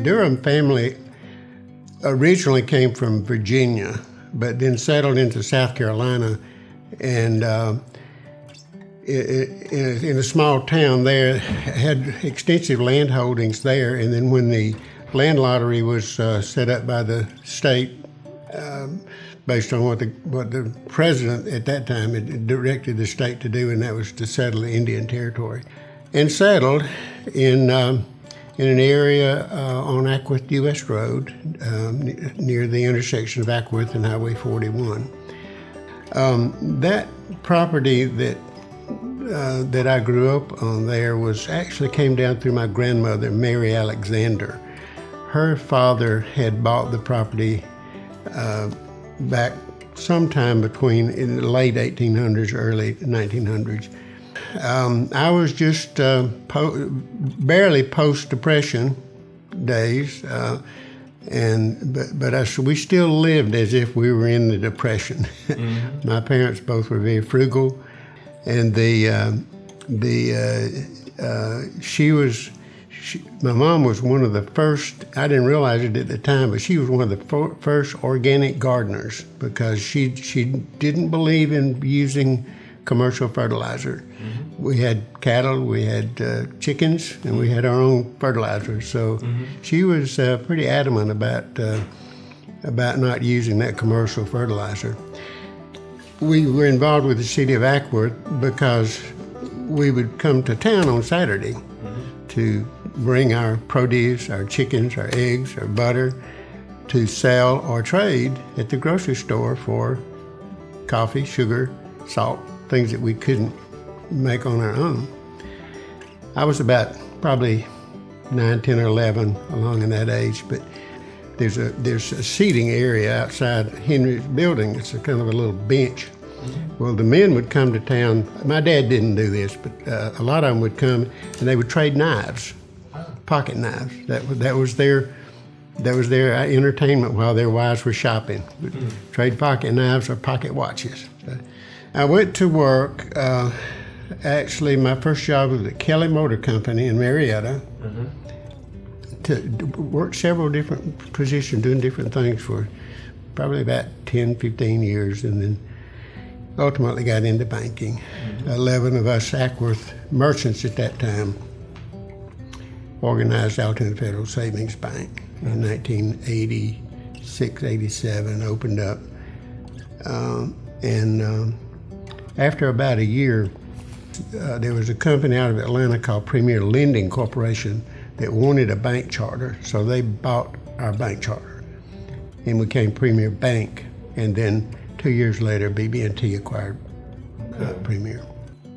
Durham family originally came from Virginia, but then settled into South Carolina, and in a small town there, had extensive land holdings there. And then when the land lottery was set up by the state, based on what the president at that time had directed the state to do, and that was to settle the Indian Territory, and settled in an area on Ackworth U.S. Road, near the intersection of Ackworth and Highway 41. That property that I grew up on there actually came down through my grandmother, Mary Alexander. Her father had bought the property back sometime between in the late 1800s, early 1900s. I was just barely post-Depression days, but we still lived as if we were in the Depression. Mm-hmm. My parents both were very frugal, and my mom was one of the first. I didn't realize it at the time, but she was one of the first organic gardeners, because she didn't believe in using commercial fertilizer. Mm-hmm. We had cattle, we had chickens, and we had our own fertilizer. So mm-hmm. she was pretty adamant about not using that commercial fertilizer. We were involved with the city of Ackworth because we would come to town on Saturday mm-hmm. to bring our produce, our chickens, our eggs, our butter, to sell or trade at the grocery store for coffee, sugar, salt, things that we couldn't make on our own. I was about probably 9, 10, or 11, along in that age, but there's a seating area outside Henry's building. It's a kind of a little bench. Mm-hmm. Well, the men would come to town. My dad didn't do this, but a lot of them would come, and they would trade knives, pocket knives. That was their entertainment while their wives were shopping. Mm-hmm. Trade pocket knives or pocket watches. I went to work. Actually, my first job was at Kelly Motor Company in Marietta. Mm-hmm. To work several different positions, doing different things for probably about 10, 15 years, and then ultimately got into banking. Mm-hmm. 11 of us Ackworth merchants at that time organized Altoona Federal Savings Bank in 1986, 87, opened up. After about a year, there was a company out of Atlanta called Premier Lending Corporation that wanted a bank charter, so they bought our bank charter and became Premier Bank. And then 2 years later, BB&T acquired Premier.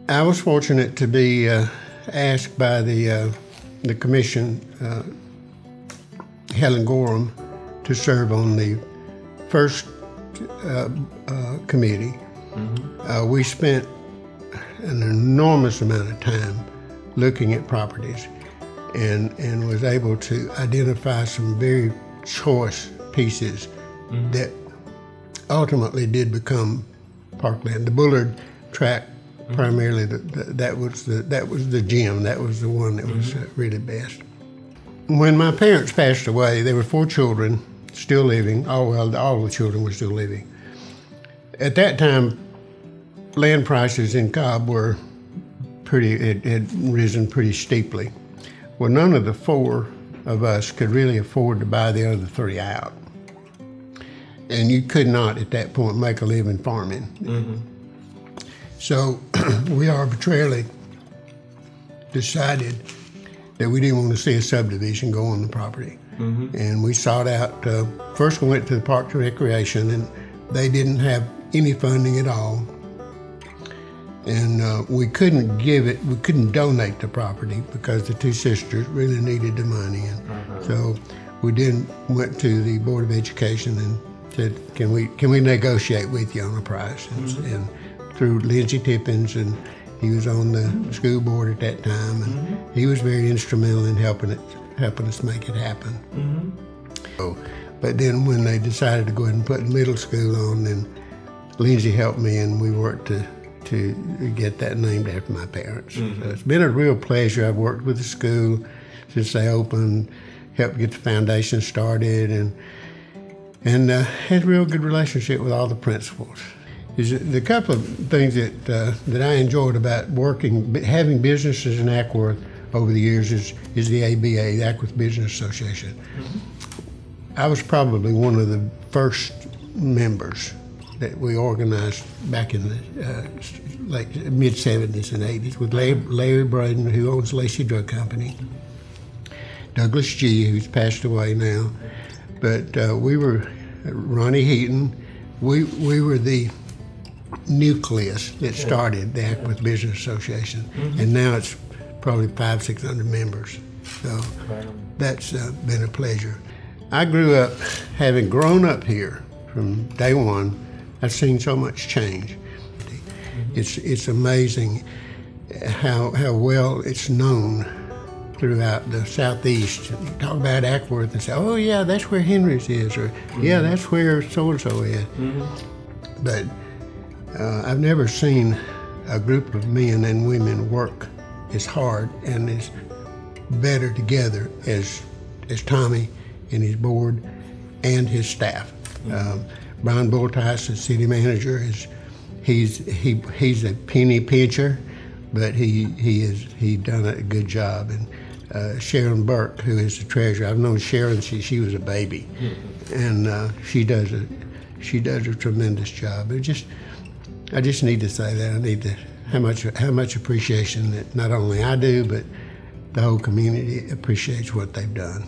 I was fortunate to be asked by the commission, Helen Gorham, to serve on the first committee. Mm-hmm. We spent an enormous amount of time looking at properties and was able to identify some very choice pieces mm-hmm. that ultimately did become parkland. The Bullard tract, mm-hmm. primarily, that was the gem. That was the one that was really best. When my parents passed away, there were 4 children still living. All the children were still living. At that time, land prices in Cobb were had risen pretty steeply. Well, none of the 4 of us could really afford to buy the other 3 out. And you could not, at that point, make a living farming. Mm-hmm. So we arbitrarily decided that we didn't want to see a subdivision go on the property. Mm-hmm. And we sought out, first we went to the Parks and Recreation, and they didn't have any funding at all. And we couldn't donate the property because the 2 sisters really needed the money. And so we then went to the Board of Education and said, can we negotiate with you on a price? And through Lindsay Tippins, and he was on the school board at that time, and he was very instrumental in helping us make it happen. Mm-hmm. So, but then when they decided to go ahead and put middle school on, then Lindsay helped me, and we worked to get that named after my parents. Mm-hmm. So it's been a real pleasure. I've worked with the school since they opened, helped get the foundation started, and had a real good relationship with all the principals. The couple of things that I enjoyed about having businesses in Ackworth over the years is the ABA, the Ackworth Business Association. I was probably one of the first members that we organized back in the mid-'70s and '80s with Larry Braden, who owns Lacey Drug Company, Douglas G., who's passed away now, but we were, Ronnie Heaton, we were the nucleus that started the Ackworth Business Association, and now it's probably 500-600 members. So that's been a pleasure. I grew up, having grown up here from day one, I've seen so much change. It's amazing how well it's known throughout the Southeast. You talk about Ackworth and say, oh yeah, that's where Henry's is, or yeah, that's where so-and-so is. But I've never seen a group of men and women work as hard and as better together as Tommy and his board and his staff. Brian Bulltice, the city manager, he's a penny pincher, but he's done a good job. And Sharon Burke, who is the treasurer, I've known Sharon since she was a baby, and she does a tremendous job. I just need to say that. I need to how much appreciation that not only I do, but the whole community appreciates what they've done.